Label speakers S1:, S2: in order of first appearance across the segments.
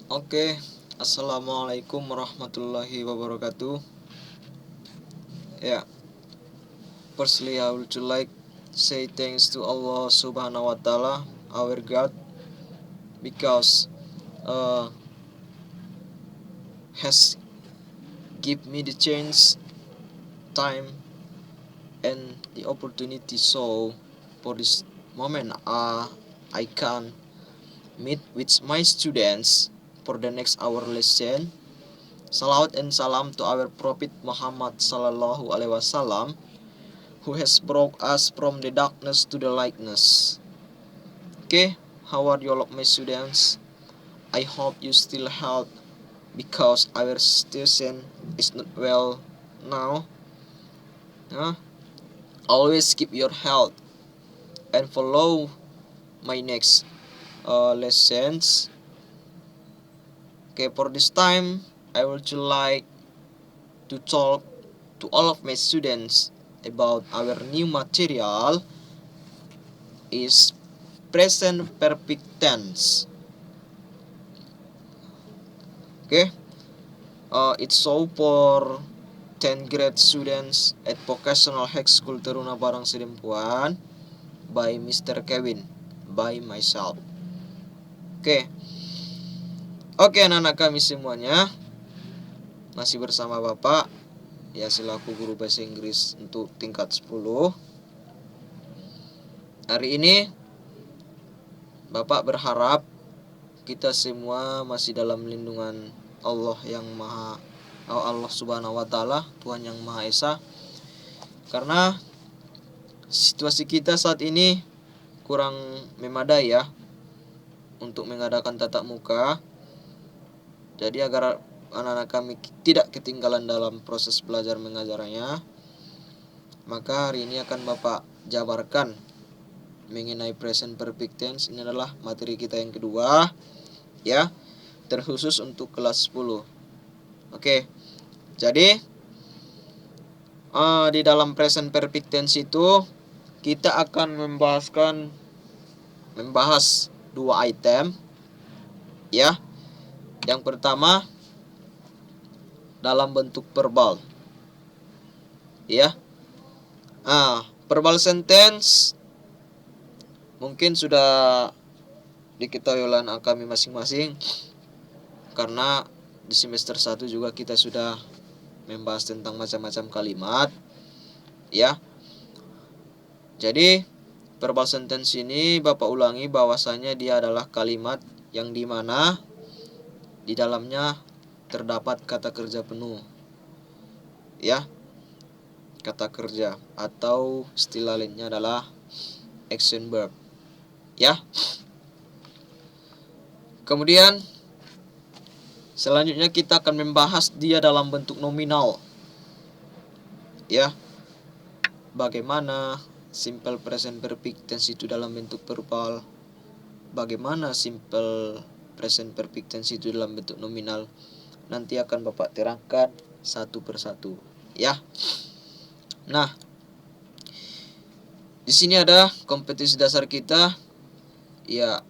S1: Oke, Assalamualaikum warahmatullahi wabarakatuh. Ya, firstly I would like say thanks to Allah Subhanahu wa Ta'ala, our God, because has give me the chance, time, and the opportunity. So for this moment, I can meet with my students for the next hour lesson. Salawat and salam to our Prophet Muhammad Sallallahu Alaihi Wasallam, who has brought us from the darkness to the lightness. Okay, how are you all of my students? I hope you still health because our station is not well now. Always keep your health and follow my next lessons. Okay, for this time, I would like to talk to all of my students about our new material is present perfect tense. Okay, it's so for 10 grade students at Vocational High School Teruna Barang Sedempuan by Mr. Kevin, by myself. Oke, anak-anak kami semuanya, masih bersama Bapak ya selaku guru bahasa Inggris untuk tingkat 10. Hari ini Bapak berharap kita semua masih dalam lindungan Allah Subhanahu wa Ta'ala, Tuhan yang Maha Esa. Karena situasi kita saat ini kurang memadai ya untuk mengadakan tatap muka. Jadi agar anak-anak kami tidak ketinggalan dalam proses belajar mengajarnya, maka hari ini akan Bapak jabarkan mengenai present perfect tense. Ini adalah materi kita yang kedua ya, terkhusus untuk kelas 10. Oke. Jadi di dalam present perfect tense itu kita akan membahas dua item ya. Yang pertama dalam bentuk verbal ya. Verbal sentence mungkin sudah diketahui oleh anak kami masing-masing, karena di semester 1 juga kita sudah membahas tentang macam-macam kalimat ya. Jadi verbal sentence ini Bapak ulangi bahwasanya dia adalah kalimat yang dimana di dalamnya terdapat kata kerja penuh ya, kata kerja atau istilah lainnya adalah action verb ya. Kemudian selanjutnya kita akan membahas dia dalam bentuk nominal ya. Bagaimana simple present perfect tense itu dalam bentuk verbal, bagaimana simple present perfect tense itu dalam bentuk nominal, nanti akan Bapak terangkan satu persatu ya. Nah, di sini ada kompetensi dasar kita ya,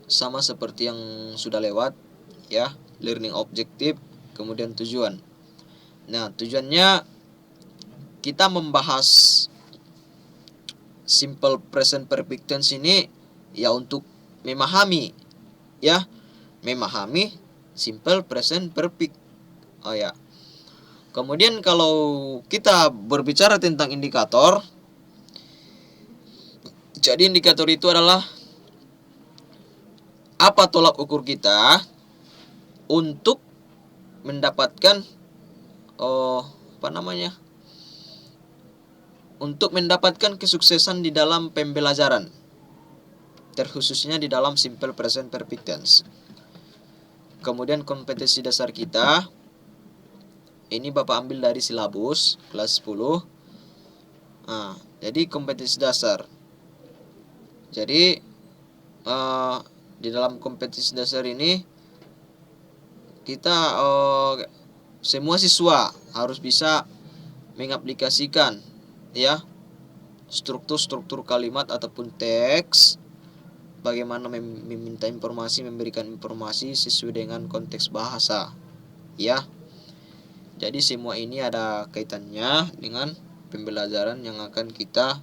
S1: sama seperti yang sudah lewat ya, learning objective, kemudian tujuan. Nah, tujuannya kita membahas simple present perfect tense ini ya untuk memahami simple present perfect. Kemudian kalau kita berbicara tentang indikator, jadi indikator itu adalah apa tolak ukur kita untuk mendapatkan untuk mendapatkan kesuksesan di dalam pembelajaran, terkhususnya di dalam simple present perfect tense. Kemudian kompetensi dasar kita ini Bapak ambil dari silabus kelas 10. Jadi kompetensi dasar. Jadi di dalam kompetensi dasar ini kita semua siswa harus bisa mengaplikasikan ya struktur kalimat ataupun teks bagaimana meminta informasi, memberikan informasi sesuai dengan konteks bahasa, ya. Jadi semua ini ada kaitannya dengan pembelajaran yang akan kita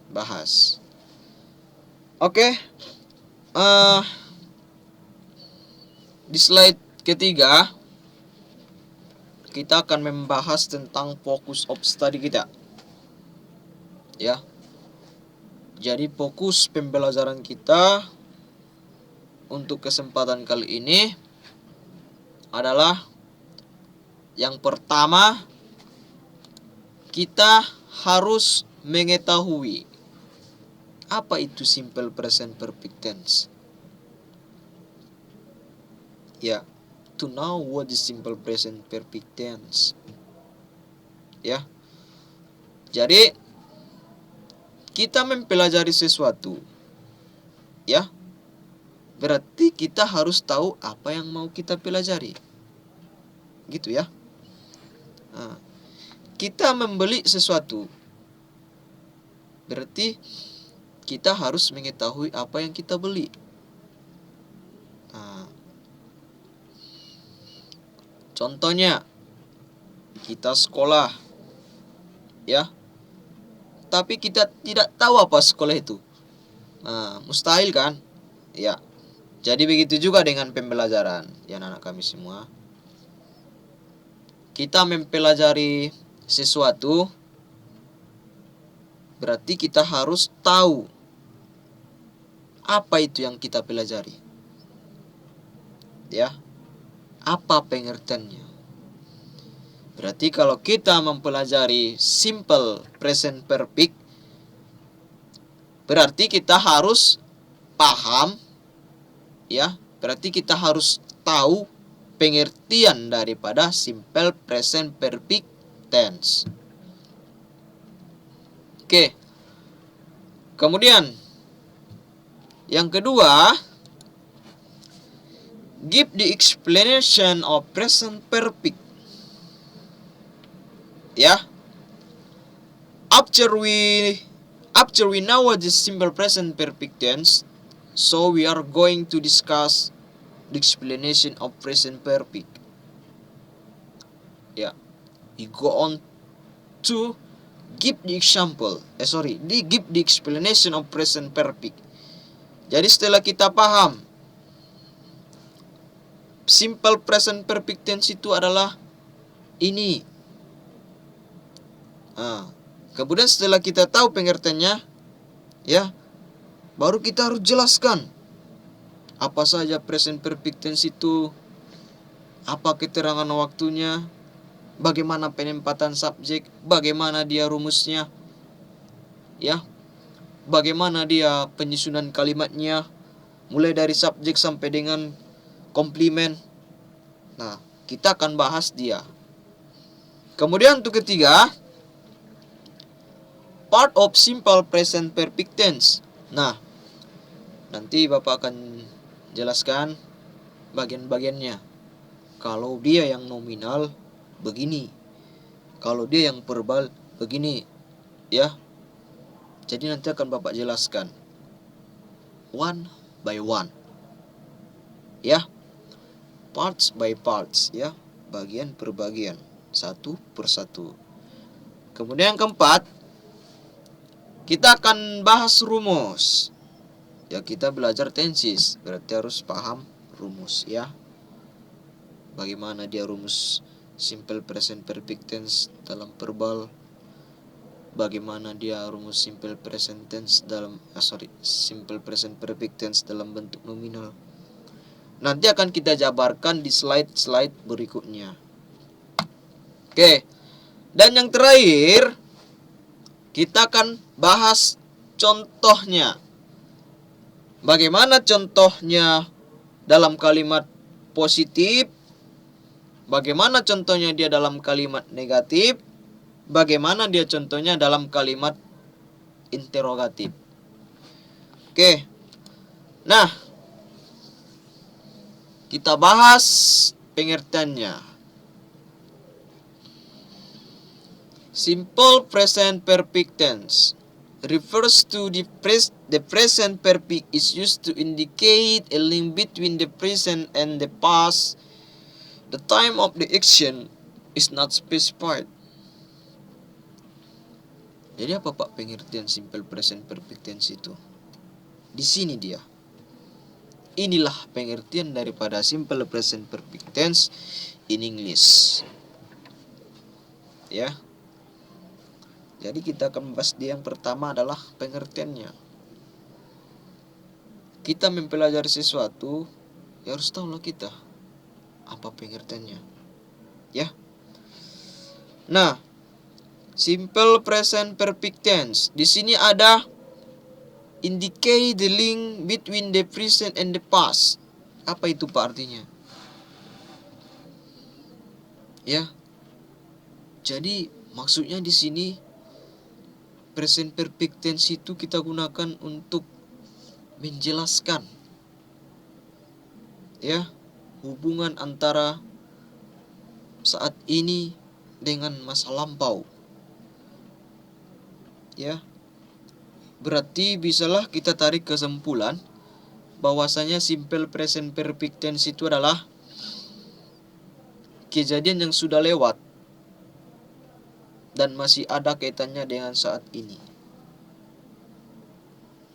S1: bahas. Oke. Di slide ketiga kita akan membahas tentang fokus of study kita, ya. Jadi fokus pembelajaran kita untuk kesempatan kali ini adalah yang pertama, kita harus mengetahui apa itu simple present perfect tense. Ya, to know what is simple present perfect tense. Ya. Jadi kita mempelajari sesuatu, ya. Berarti kita harus tahu apa yang mau kita pelajari. Gitu ya. Nah, kita membeli sesuatu, berarti kita harus mengetahui apa yang kita beli. Nah, contohnya kita sekolah, ya, tapi kita tidak tahu apa sekolah itu. Nah, mustahil kan? Ya. Jadi begitu juga dengan pembelajaran, ya anak-anak kami semua. Kita mempelajari sesuatu, berarti kita harus tahu apa itu yang kita pelajari. Ya. Apa pengertiannya? Berarti kalau kita mempelajari simple present perfect, berarti kita harus paham, ya. Berarti kita harus tahu pengertian daripada simple present perfect tense. Oke. Kemudian yang kedua, give the explanation of present perfect. Ya. After we know what is simple present perfect tense, so we are going to discuss the explanation of present perfect. Ya. We go on to give the give the explanation of present perfect. Jadi setelah kita paham simple present perfect tense itu adalah ini. Kemudian setelah kita tahu pengertiannya, ya, baru kita harus jelaskan apa saja present perfect tense itu, apa keterangan waktunya, bagaimana penempatan subjek, bagaimana dia rumusnya, ya, bagaimana dia penyusunan kalimatnya, mulai dari subjek sampai dengan komplement. Nah, kita akan bahas dia. Kemudian untuk ketiga, part of simple present perfect tense. Nah, nanti Bapak akan jelaskan bagian-bagiannya. Kalau dia yang nominal begini, kalau dia yang verbal begini, ya. Jadi nanti akan Bapak jelaskan one by one, ya, parts by parts, ya, bagian per bagian, satu per satu. Kemudian yang keempat, kita akan bahas rumus. Ya, kita belajar tenses, berarti harus paham rumus, ya. Bagaimana dia rumus simple present perfect tense dalam verbal, bagaimana dia rumus simple present tense simple present perfect tense dalam bentuk nominal. Nanti akan kita jabarkan di slide-slide berikutnya. Oke. Dan yang terakhir, kita akan bahas contohnya. Bagaimana contohnya dalam kalimat positif, bagaimana contohnya dia dalam kalimat negatif, bagaimana dia contohnya dalam kalimat interrogatif. Oke. Nah, kita bahas pengertiannya. Simple present perfect tense. refers to the present perfect is used to indicate a link between the present and the past. The time of the action is not specified. Jadi apa Pak pengertian simple present perfect tense itu? Di sini dia. Inilah pengertian daripada simple present perfect tense in English. Ya. Jadi kita akan membahas dia yang pertama adalah pengertiannya. Kita mempelajari sesuatu, ya harus tahulah kita apa pengertiannya. Ya. Nah, simple present perfect tense. Di sini ada indicate the link between the present and the past. Apa itu Pak artinya? Ya. Jadi maksudnya di sini present perfect tense itu kita gunakan untuk menjelaskan ya hubungan antara saat ini dengan masa lampau. Ya. Berarti bisalah kita tarik kesimpulan bahwasanya simple present perfect tense itu adalah kejadian yang sudah lewat dan masih ada kaitannya dengan saat ini.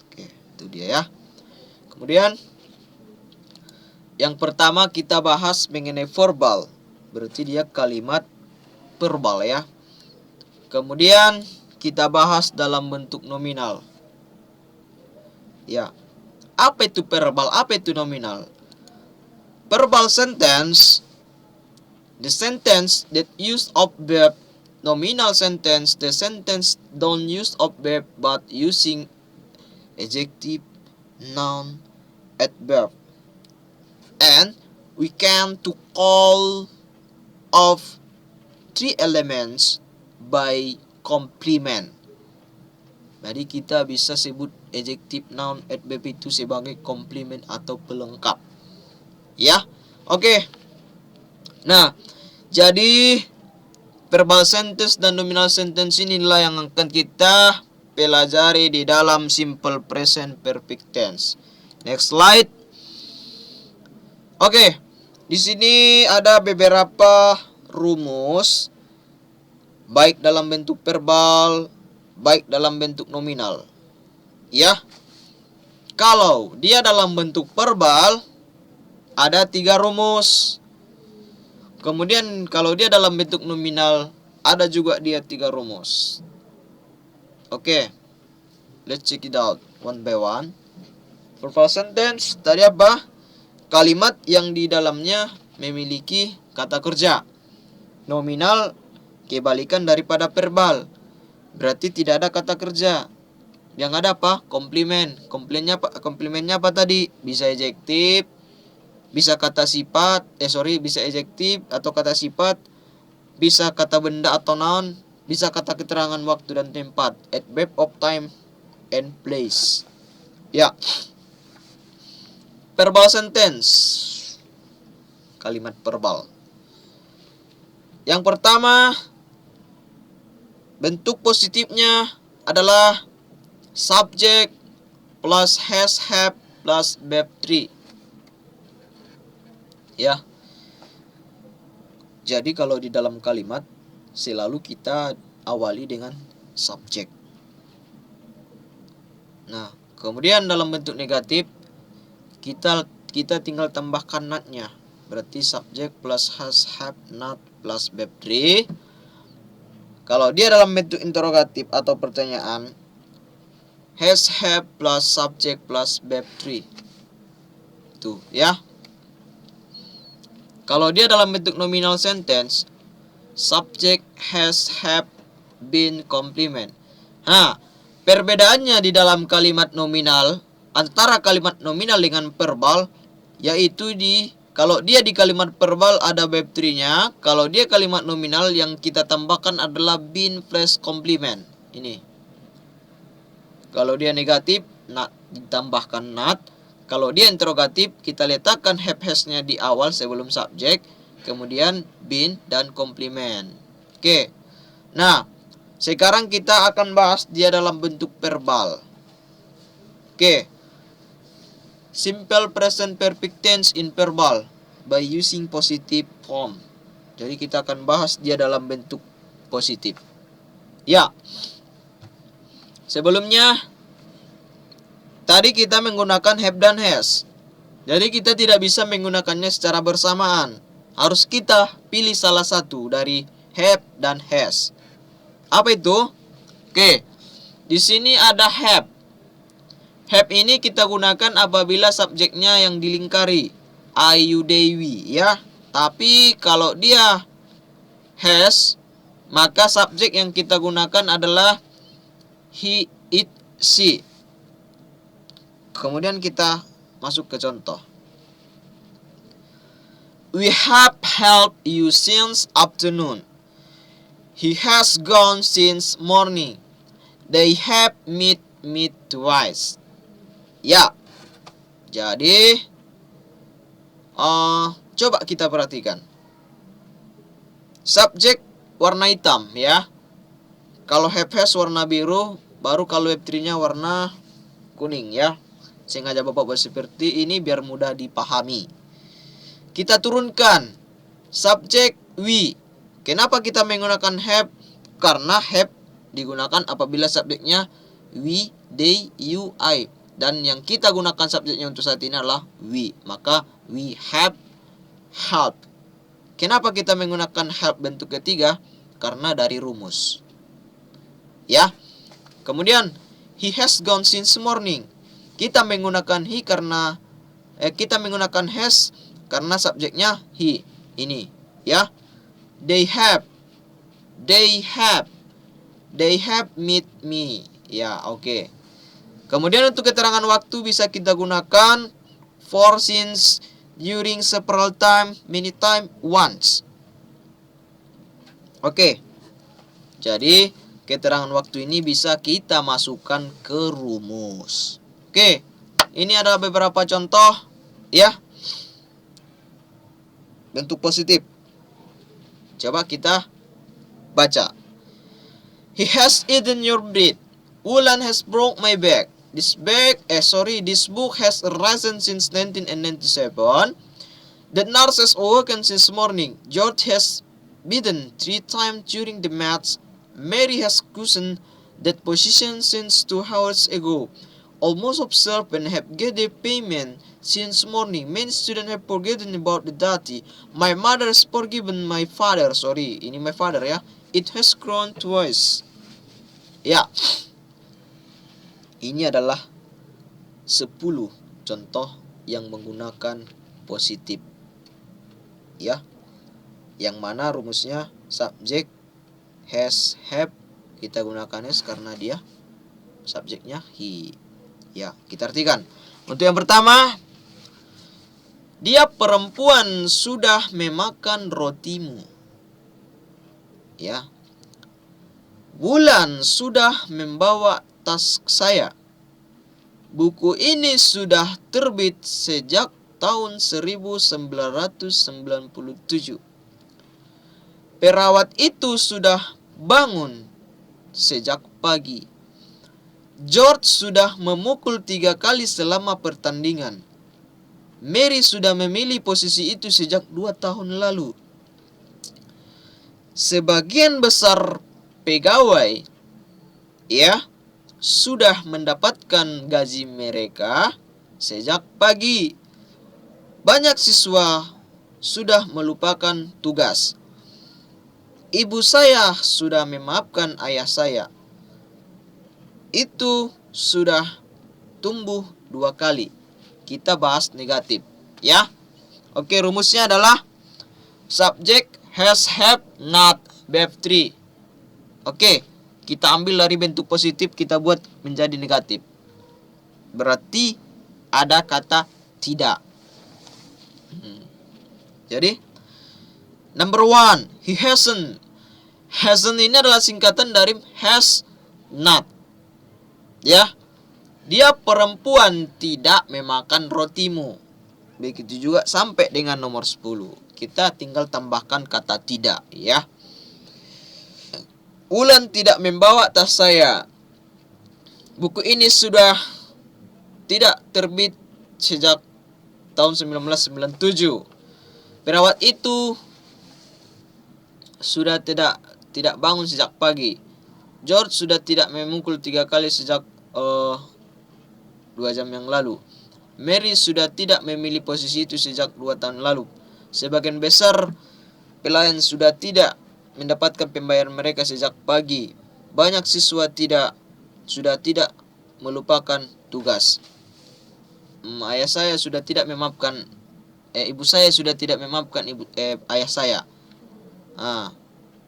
S1: Oke, itu dia ya. Kemudian yang pertama kita bahas mengenai verbal. Berarti dia kalimat verbal ya. Kemudian kita bahas dalam bentuk nominal. Ya. Apa itu verbal? Apa itu nominal? Verbal sentence, the sentence that use of verb. Nominal sentence, the sentence don't use of verb but using adjective, noun, adverb. And we can to call of three elements by complement. Jadi kita bisa sebut adjective, noun, adverb itu sebagai komplement atau pelengkap. Ya, oke. Nah, jadi verbal sentence dan nominal sentence inilah yang akan kita pelajari di dalam simple present perfect tense. Next slide. Oke, di sini ada beberapa rumus baik dalam bentuk verbal, baik dalam bentuk nominal. Ya. Kalau dia dalam bentuk verbal ada 3 rumus. Kemudian kalau dia dalam bentuk nominal ada juga dia 3 rumus. Oke. Let's check it out one by one. Verbal sentence tadi apa? Kalimat yang di dalamnya memiliki kata kerja. Nominal kebalikan daripada verbal. Berarti tidak ada kata kerja. Yang ada apa? Komplement. Komplementnya apa tadi? Bisa adjektif, bisa kata sifat, bisa adjektif atau kata sifat, bisa kata benda atau noun, bisa kata keterangan waktu dan tempat, adverb of time and place. Ya. Verbal sentence. Kalimat verbal. Yang pertama, bentuk positifnya adalah subject plus has, have plus verb 3. Ya. Jadi kalau di dalam kalimat selalu kita awali dengan subjek. Nah, kemudian dalam bentuk negatif kita tinggal tambahkan not-nya. Berarti subjek plus has, have, not plus verb 3. Kalau dia dalam bentuk interrogatif atau pertanyaan, has, have plus subjek plus verb 3. Tuh, ya. Kalau dia dalam bentuk nominal sentence, subject, has, have, been, complement. Nah, perbedaannya di dalam kalimat nominal antara kalimat nominal dengan verbal yaitu kalau dia di kalimat verbal ada verb 3-nya, kalau dia kalimat nominal yang kita tambahkan adalah been plus complement. Ini. Kalau dia negatif, not ditambahkan not. Kalau dia interrogatif, kita letakkan have has-nya di awal sebelum subjek, kemudian been dan complement. Oke. Nah, Sekarang kita akan bahas dia dalam bentuk verbal. Oke. Simple present perfect tense in verbal by using positive form. Jadi kita akan bahas dia dalam bentuk positif. Ya. Sebelumnya tadi kita menggunakan have dan has. Jadi kita tidak bisa menggunakannya secara bersamaan. Harus kita pilih salah satu dari have dan has. Apa itu? Oke. Di sini ada have. Have ini kita gunakan apabila subjeknya yang dilingkari. I, you, they, we, ya. Tapi kalau dia has, maka subjek yang kita gunakan adalah he, it, she. Kemudian kita masuk ke contoh. We have helped you since afternoon. He has gone since morning. They have met me twice. Ya, jadi coba kita perhatikan. Subjek warna hitam ya. Kalau have has warna biru, baru kalau have 3-nya warna kuning ya. Sengaja Bapak buat seperti ini biar mudah dipahami. Kita turunkan subjek we. Kenapa kita menggunakan have? Karena have digunakan apabila subjeknya we, they, you, I. Dan yang kita gunakan subjeknya untuk saat ini adalah we. Maka we have helped. Kenapa kita menggunakan help bentuk ketiga? Karena dari rumus. Ya. Kemudian he has gone since morning. Kita menggunakan he karena kita menggunakan has karena subjeknya he. Ini, ya. They have met me. Ya, oke. Kemudian untuk keterangan waktu bisa kita gunakan for, since, during, several time, many time, once. Oke. Jadi keterangan waktu ini bisa kita masukkan ke rumus. Oke. Ini ada beberapa contoh ya. Bentuk positif. Coba kita baca. He has eaten your bread. Wulan has broke my back. This book has arisen since 1997. The nurse has awoken since morning. George has bidden 3 times during the match. Mary has cushioned that position since 2 hours ago. Almost observed and have get the payment since morning. Many students have forgotten about the duty. My mother has forgiven my father. Ini my father ya. It has grown twice. Ya. Ini adalah 10 contoh yang menggunakan positif. Ya. Yang mana rumusnya subjek has, have, kita gunakan has karena dia subjeknya he. Ya, kita artikan. Untuk yang pertama, dia perempuan sudah memakan rotimu. Ya. Bulan sudah membawa tas saya. Buku ini sudah terbit sejak tahun 1997. Perawat itu sudah bangun sejak pagi. George sudah memukul 3 kali selama pertandingan. Mary sudah memilih posisi itu sejak 2 tahun lalu. Sebagian besar pegawai ya sudah mendapatkan gaji mereka sejak pagi. Banyak siswa sudah melupakan tugas. Ibu saya sudah memaafkan ayah saya. Itu sudah tumbuh 2 kali. Kita bahas negatif ya. Oke, rumusnya adalah subjek has, have, not, verb 3. Oke, kita ambil dari bentuk positif, kita buat menjadi negatif. Berarti ada kata tidak. Jadi number 1, he hasn't. Hasn't ini adalah singkatan dari has not. Ya. Dia perempuan tidak memakan rotimu. Begitu juga sampai dengan nomor 10. Kita tinggal tambahkan kata tidak ya. Ulan tidak membawa tas saya. Buku ini sudah tidak terbit sejak tahun 1997. Perawat itu sudah tidak bangun sejak pagi. George sudah tidak memukul 3 kali sejak 2 jam yang lalu. Mary sudah tidak memilih posisi itu sejak 2 tahun lalu. Sebagian besar pelayan sudah tidak mendapatkan pembayaran mereka sejak pagi. Banyak siswa sudah tidak melupakan tugas. Ayah saya sudah tidak memaafkan ibu saya sudah tidak memaafkan ayah saya.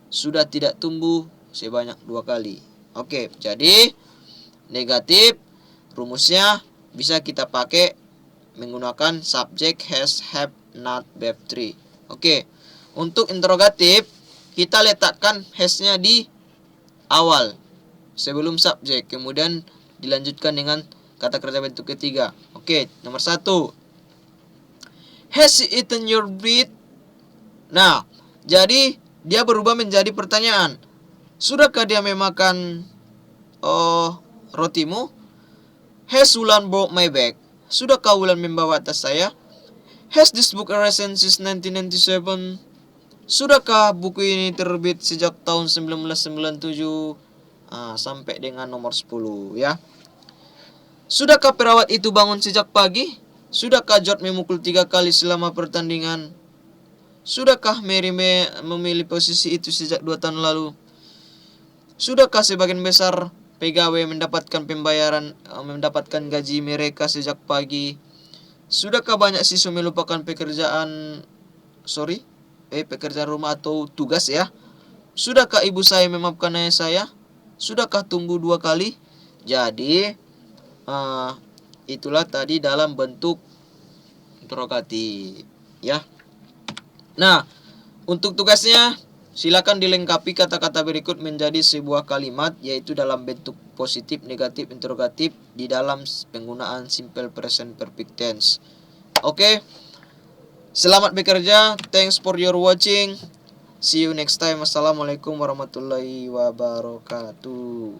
S1: Sudah tidak tumbuh sebanyak 2 kali. Oke, jadi negatif rumusnya bisa kita pakai menggunakan subject, has, have, not, verb 3. Oke. Untuk interrogatif kita letakkan has-nya di awal sebelum subjek, kemudian dilanjutkan dengan kata kerja bentuk ketiga. Oke, nomor 1. Has he eaten your bread? Nah, jadi dia berubah menjadi pertanyaan. Sudahkah dia memakan rotimu? Has Wulan brought my bag? Sudahkah Wulan membawa tas saya? Has this book a recent since 1997? Sudahkah buku ini terbit sejak tahun 1997? Sampai dengan nomor 10 ya. Sudahkah perawat itu bangun sejak pagi? Sudahkah George memukul 3 kali selama pertandingan? Sudahkah Mary memilih posisi itu sejak 2 tahun lalu? Sudahkah sebagian besar pegawai mendapatkan gaji mereka sejak pagi? Sudahkah banyak siswa melupakan pekerjaan rumah atau tugas ya? Sudahkah ibu saya memaafkan ayah saya? Sudahkah tumbuh 2 kali? Jadi itulah tadi dalam bentuk interrogatif ya. Nah, untuk tugasnya silakan dilengkapi kata-kata berikut menjadi sebuah kalimat, yaitu dalam bentuk positif, negatif, interrogatif di dalam penggunaan simple present perfect tense. Oke. Selamat bekerja. Thanks for your watching. See you next time. Assalamualaikum warahmatullahi wabarakatuh.